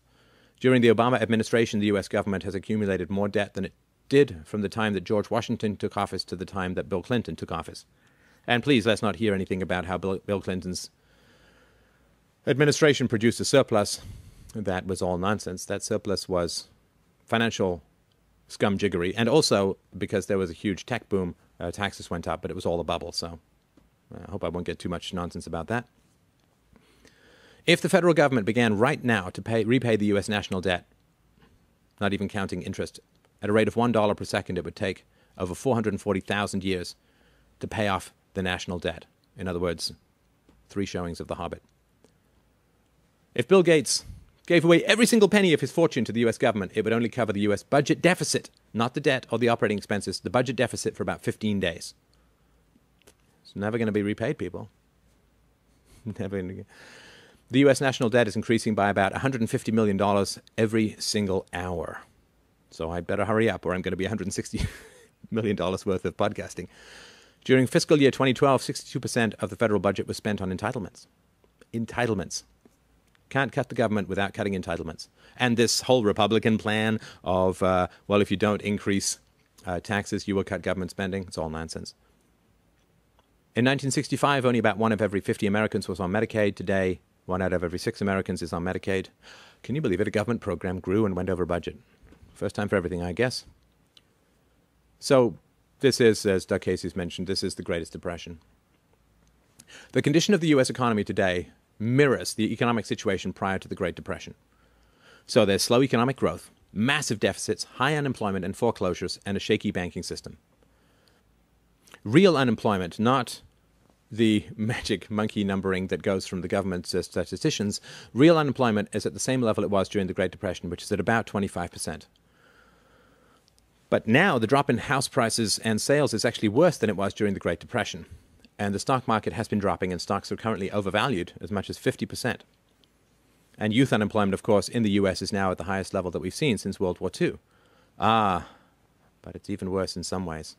During the Obama administration, the U.S. government has accumulated more debt than it did from the time that George Washington took office to the time that Bill Clinton took office. And please, let's not hear anything about how Bill Clinton's administration produced a surplus. That was all nonsense. That surplus was financial scumjiggery, and also because there was a huge tech boom, taxes went up, but it was all a bubble, so I hope I won't get too much nonsense about that. If the federal government began right now to repay the U.S. national debt, not even counting interest, at a rate of $1 per second, it would take over 440,000 years to pay off the national debt. In other words, 3 showings of The Hobbit. If Bill Gates gave away every single penny of his fortune to the U.S. government, it would only cover the U.S. budget deficit, not the debt or the operating expenses, the budget deficit for about 15 days. It's never going to be repaid, people. Never going to. The U.S. national debt is increasing by about $150 million every single hour. So I'd better hurry up, or I'm going to be $160 million worth of podcasting. During fiscal year 2012, 62% of the federal budget was spent on entitlements. Entitlements. Can't cut the government without cutting entitlements. And this whole Republican plan of, well, if you don't increase taxes, you will cut government spending, it's all nonsense. In 1965, only about 1 of every 50 Americans was on Medicaid. Today, 1 out of every 6 Americans is on Medicaid. Can you believe it? A government program grew and went over budget. First time for everything, I guess. So this is, as Doug Casey's mentioned, this is the Greatest Depression. The condition of the U.S. economy today mirrors the economic situation prior to the Great Depression. So there's slow economic growth, massive deficits, high unemployment and foreclosures, and a shaky banking system. Real unemployment, not the magic monkey numbering that goes from the government's statisticians, real unemployment is at the same level it was during the Great Depression, which is at about 25%. But now the drop in house prices and sales is actually worse than it was during the Great Depression. And the stock market has been dropping, and stocks are currently overvalued as much as 50%. And youth unemployment, of course, in the U.S. is now at the highest level that we've seen since World War II. But it's even worse in some ways.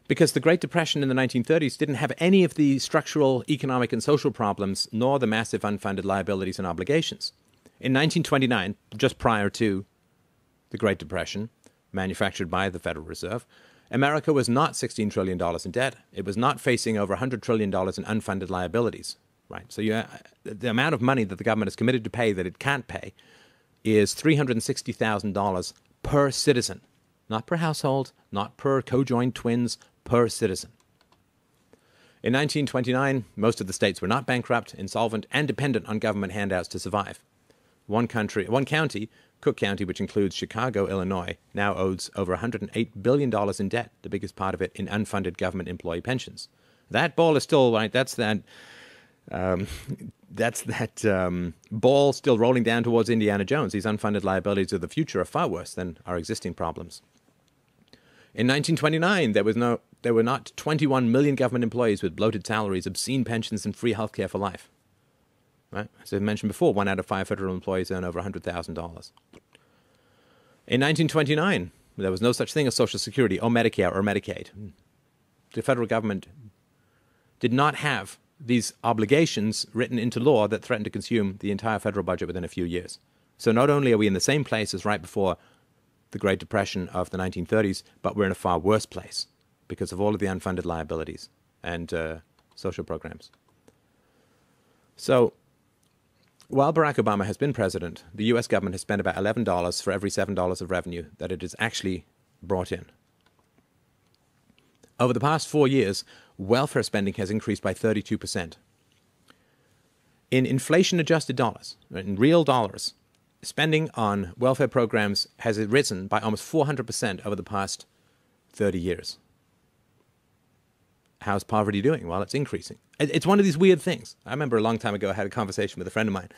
Because the Great Depression in the 1930s didn't have any of the structural economic and social problems, nor the massive unfunded liabilities and obligations. In 1929, just prior to the Great Depression, manufactured by the Federal Reserve, America was not $16 trillion in debt. It was not facing over $100 trillion in unfunded liabilities. Right? So the amount of money that the government is committed to pay that it can't pay is $360,000 per citizen. Not per household, not per co-joined twins, per citizen. In 1929, most of the states were not bankrupt, insolvent, and dependent on government handouts to survive. One county, Cook County, which includes Chicago, Illinois, now owes over $108 billion in debt, the biggest part of it in unfunded government employee pensions. That ball is still, right, that's that ball still rolling down towards Indiana Jones. These unfunded liabilities of the future are far worse than our existing problems. In 1929, there were not 21 million government employees with bloated salaries, obscene pensions, and free health care for life. Right? As I mentioned before, 1 out of 5 federal employees earn over $100,000. In 1929, there was no such thing as Social Security or Medicare or Medicaid. The federal government did not have these obligations written into law that threatened to consume the entire federal budget within a few years. So not only are we in the same place as right before the Great Depression of the 1930s, but we're in a far worse place because of all of the unfunded liabilities and social programs. So while Barack Obama has been president, the U.S. government has spent about $11 for every $7 of revenue that it has actually brought in. Over the past 4 years, welfare spending has increased by 32%. In inflation-adjusted dollars, in real dollars, spending on welfare programs has risen by almost 400% over the past 30 years. How's poverty doing? Well, it's increasing. It's one of these weird things. I remember a long time ago I had a conversation with a friend of mine.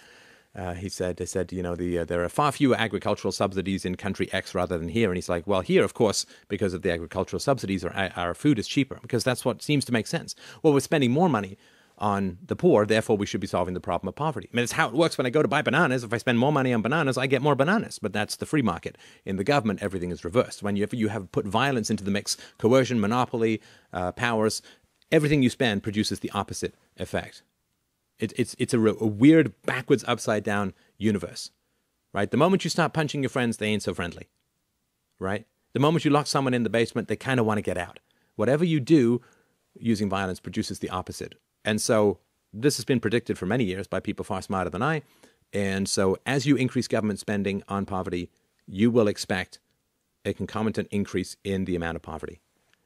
They said, you know, there are far fewer agricultural subsidies in country X rather than here. And he's like, well, here, of course, because of the agricultural subsidies, our food is cheaper, because that's what seems to make sense. Well, we're spending more money on the poor, therefore we should be solving the problem of poverty. I mean, it's how it works when I go to buy bananas. If I spend more money on bananas, I get more bananas. But that's the free market. In the government, everything is reversed. When you have put violence into the mix, coercion, monopoly, powers, everything you spend produces the opposite effect. It's a weird, backwards, upside-down universe, right? The moment you start punching your friends, they ain't so friendly, right? The moment you lock someone in the basement, they kind of want to get out. Whatever you do using violence produces the opposite. And so this has been predicted for many years by people far smarter than I. And so as you increase government spending on poverty, you will expect a concomitant increase in the amount of poverty.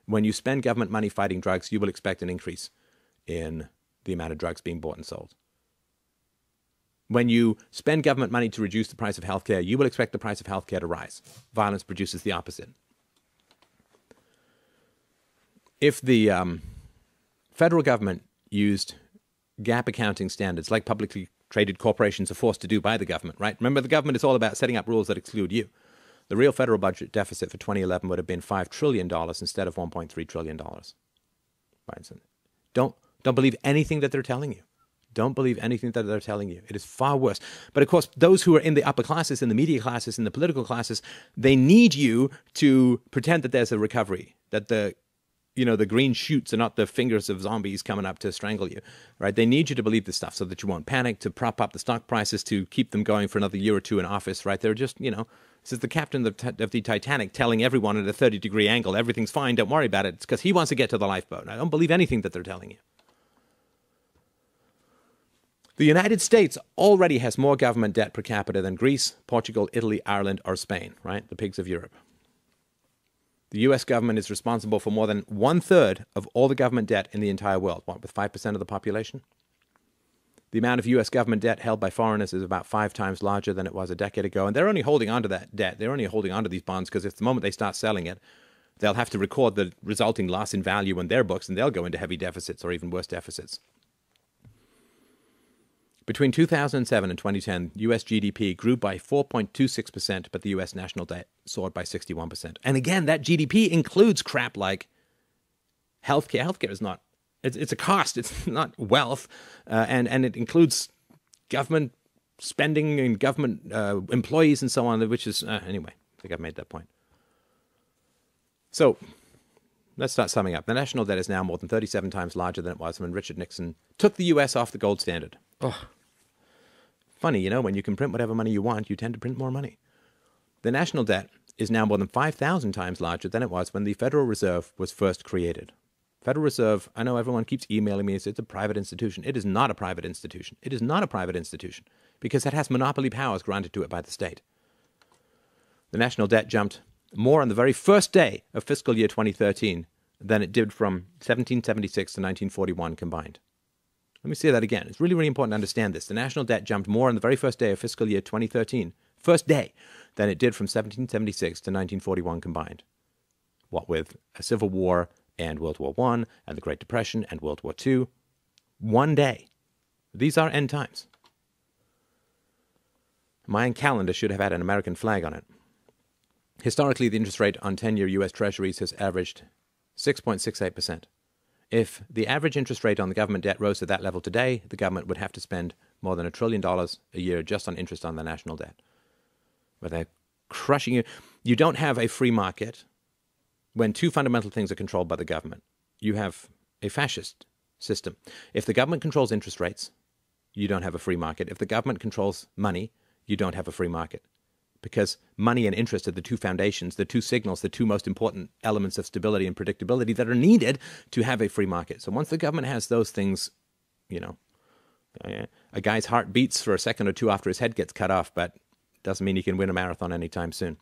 When you spend government money fighting drugs, you will expect an increase in the amount of drugs being bought and sold. When you spend government money to reduce the price of healthcare, you will expect the price of healthcare to rise. Violence produces the opposite. If the federal government used GAAP accounting standards like publicly traded corporations are forced to do by the government, right? Remember, the government is all about setting up rules that exclude you. The real federal budget deficit for 2011 would have been $5 trillion instead of $1.3 trillion. Right? So don't believe anything that they're telling you. Don't believe anything that they're telling you. It is far worse. But of course, those who are in the upper classes, in the media classes, in the political classes, they need you to pretend that there's a recovery, that the the green shoots are not the fingers of zombies coming up to strangle you, right? They need you to believe this stuff so that you won't panic, to prop up the stock prices, to keep them going for another year or two in office, right? They're just, this is the captain of the Titanic telling everyone at a 30-degree angle, everything's fine, don't worry about it. It's because he wants to get to the lifeboat. I don't believe anything that they're telling you. The United States already has more government debt per capita than Greece, Portugal, Italy, Ireland, or Spain, right? The pigs of Europe. The U.S. government is responsible for more than 1/3 of all the government debt in the entire world, with 5% of the population? The amount of U.S. government debt held by foreigners is about 5 times larger than it was a decade ago, and they're only holding on to that debt. They're only holding on to these bonds because if the moment they start selling it, they'll have to record the resulting loss in value in their books, and they'll go into heavy deficits or even worse deficits. Between 2007 and 2010, U.S. GDP grew by 4.26%, but the U.S. national debt soared by 61%. And again, that GDP includes crap like healthcare. Healthcare is not, it's a cost, it's not wealth. And it includes government spending and government employees and so on, which is, anyway, I think I've made that point. So let's start summing up. The national debt is now more than 37 times larger than it was when Richard Nixon took the U.S. off the gold standard. Oh, funny, when you can print whatever money you want, you tend to print more money. The national debt is now more than 5,000 times larger than it was when the Federal Reserve was first created. Federal Reserve, I know everyone keeps emailing me, it's a private institution. It is not a private institution. It is not a private institution because it has monopoly powers granted to it by the state. The national debt jumped more on the very first day of fiscal year 2013 than it did from 1776 to 1941 combined. Let me say that again. It's really, really important to understand this. The national debt jumped more on the very first day of fiscal year 2013, first day, than it did from 1776 to 1941 combined. What with a Civil War and World War I and the Great Depression and World War II. One day. These are end times. My calendar should have had an American flag on it. Historically, the interest rate on 10-year U.S. Treasuries has averaged 6.68%. If the average interest rate on the government debt rose to that level today, the government would have to spend more than $1 trillion a year just on interest on the national debt. But they're crushing you. You don't have a free market when two fundamental things are controlled by the government. You have a fascist system. If the government controls interest rates, you don't have a free market. If the government controls money, you don't have a free market. Because money and interest are the two foundations, the two signals, the two most important elements of stability and predictability that are needed to have a free market. So once the government has those things, a guy's heart beats for a second or two after his head gets cut off, but doesn't mean he can win a marathon anytime soon.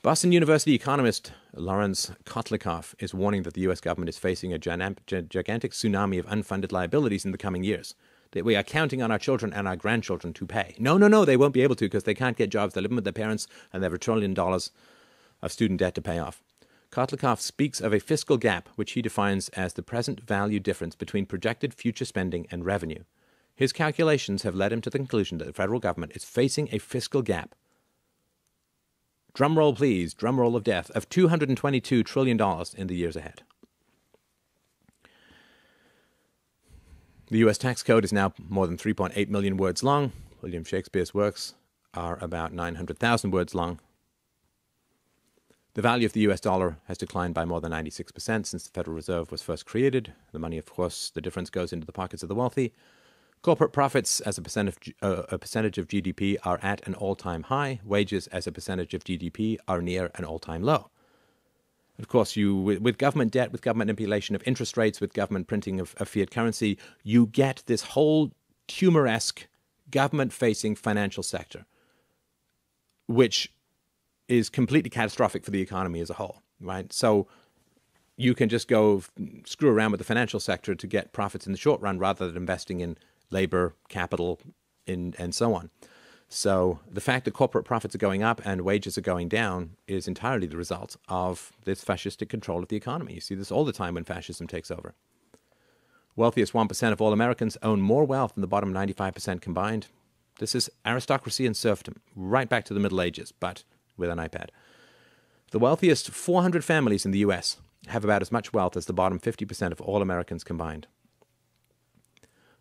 Boston University economist Lawrence Kotlikoff is warning that the U.S. government is facing a gigantic tsunami of unfunded liabilities in the coming years. That we are counting on our children and our grandchildren to pay. No, they won't be able to because they can't get jobs. They're living with their parents and they have $1 trillion of student debt to pay off. Kotlikoff speaks of a fiscal gap, which he defines as the present value difference between projected future spending and revenue. His calculations have led him to the conclusion that the federal government is facing a fiscal gap. Drum roll, please, drum roll of death, of $222 trillion in the years ahead. The U.S. tax code is now more than 3.8 million words long. William Shakespeare's works are about 900,000 words long. The value of the U.S. dollar has declined by more than 96% since the Federal Reserve was first created. The money, of course, the difference goes into the pockets of the wealthy. Corporate profits as a percentage of GDP are at an all-time high. Wages as a percentage of GDP are near an all-time low. Of course, with government debt, with government manipulation of interest rates, with government printing of fiat currency, you get this whole tumor-esque government-facing financial sector, which is completely catastrophic for the economy as a whole, right? So you can just go screw around with the financial sector to get profits in the short run rather than investing in labor, capital, and so on. So the fact that corporate profits are going up and wages are going down is entirely the result of this fascistic control of the economy. You see this all the time when fascism takes over. Wealthiest 1% of all Americans own more wealth than the bottom 95% combined. This is aristocracy and serfdom, right back to the Middle Ages, but with an iPad. The wealthiest 400 families in the U.S. have about as much wealth as the bottom 50% of all Americans combined.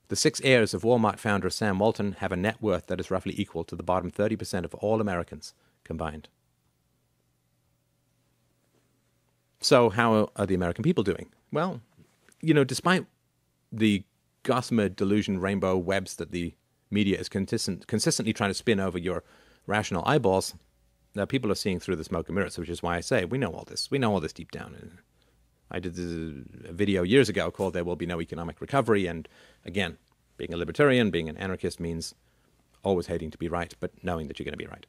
The 6 heirs of Walmart founder Sam Walton have a net worth that is roughly equal to the bottom 30% of all Americans combined. So how are the American people doing? Well, despite the gossamer delusion rainbow webs that the media is consistently trying to spin over your rational eyeballs, people are seeing through the smoke and mirrors, which is why I say we know all this. We know all this deep down. And I did a video years ago called There Will Be No Economic Recovery. And again, being a libertarian, being an anarchist means always hating to be right, but knowing that you're going to be right.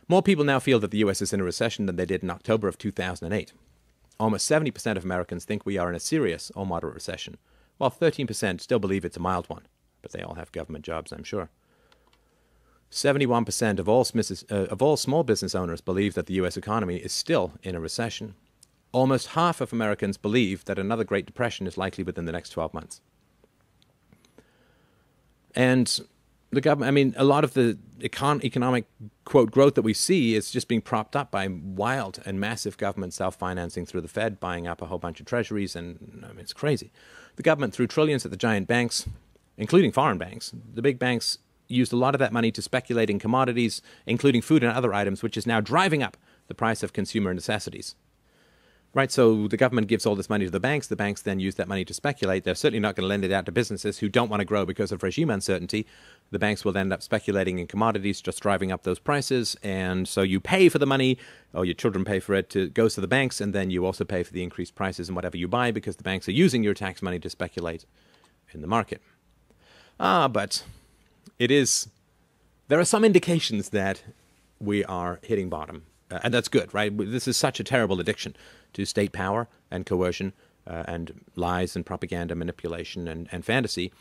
More people now feel that the U.S. is in a recession than they did in October of 2008. Almost 70% of Americans think we are in a serious or moderate recession, while 13% still believe it's a mild one. But they all have government jobs, I'm sure. 71% of all small business owners believe that the U.S. economy is still in a recession. Almost half of Americans believe that another Great Depression is likely within the next 12 months. And the government, a lot of the economic, quote, growth that we see is just being propped up by wild and massive government self-financing through the Fed, buying up a whole bunch of treasuries, and it's crazy. The government threw trillions at the giant banks, including foreign banks. The big banks used a lot of that money to speculate in commodities, including food and other items, which is now driving up the price of consumer necessities. Right, so the government gives all this money to the banks then use that money to speculate. They're certainly not going to lend it out to businesses who don't want to grow because of regime uncertainty. The banks will end up speculating in commodities, just driving up those prices, and so you pay for the money, or your children pay for it, it goes to the banks, and then you also pay for the increased prices in whatever you buy because the banks are using your tax money to speculate in the market. But there are some indications that we are hitting bottom. And that's good, right? This is such a terrible addiction to state power and coercion and lies and propaganda, manipulation and fantasy.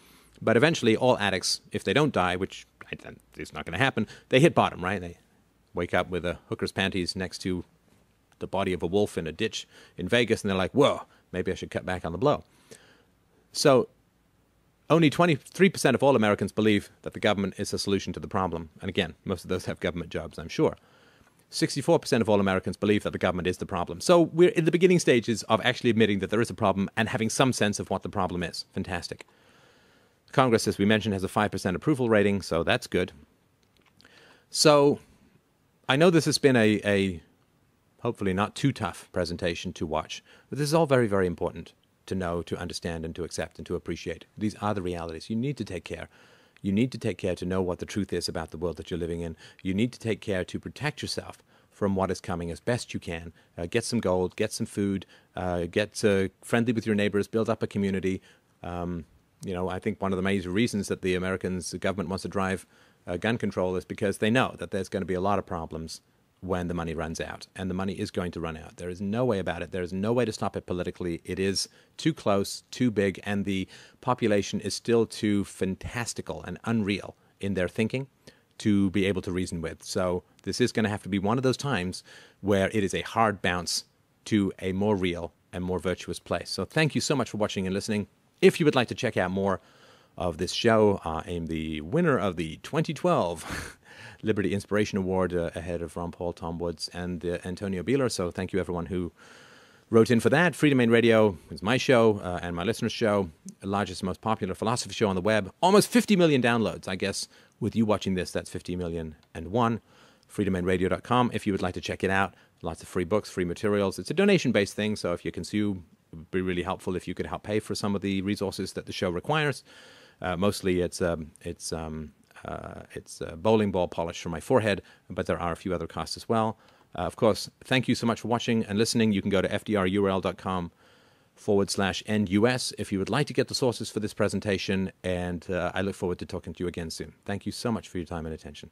But eventually all addicts, if they don't die, which is not going to happen, they hit bottom, right? They wake up with a hooker's panties next to the body of a wolf in a ditch in Vegas, and they're like, whoa, maybe I should cut back on the blow. So only 23% of all Americans believe that the government is a solution to the problem. And again, most of those have government jobs, I'm sure. 64% of all Americans believe that the government is the problem. So we're in the beginning stages of actually admitting that there is a problem and having some sense of what the problem is. Fantastic. Congress, as we mentioned, has a 5% approval rating, so that's good. So I know this has been a hopefully not too tough presentation to watch, but this is all very, very important to know, to understand, and to accept, and to appreciate. These are the realities. You need to take care. You need to take care to know what the truth is about the world that you're living in. You need to take care to protect yourself from what is coming as best you can. Get some gold, get some food, get friendly with your neighbors, build up a community. I think one of the major reasons that the government wants to drive gun control is because they know that there's going to be a lot of problems when the money runs out. And the money is going to run out. There is no way about it. There is no way to stop it politically. It is too close, too big, and the population is still too fantastical and unreal in their thinking to be able to reason with. So this is going to have to be one of those times where it is a hard bounce to a more real and more virtuous place. So thank you so much for watching and listening. If you would like to check out more of this show, I am the winner of the 2012 Liberty Inspiration Award ahead of Ron Paul, Tom Woods, and Antonio Bieler. So thank you, everyone who wrote in for that. Free Domain Radio is my show and my listeners' show, the largest, most popular philosophy show on the web. Almost 50 million downloads, I guess. With you watching this, that's 50 million and one. freedomainradio.com if you would like to check it out. Lots of free books, free materials. It's a donation-based thing, so if you consume, it would be really helpful if you could help pay for some of the resources that the show requires. Mostly it's bowling ball polish for my forehead, but there are a few other costs as well. Of course, thank you so much for watching and listening. You can go to fdrurl.com/endus if you would like to get the sources for this presentation, and I look forward to talking to you again soon. Thank you so much for your time and attention.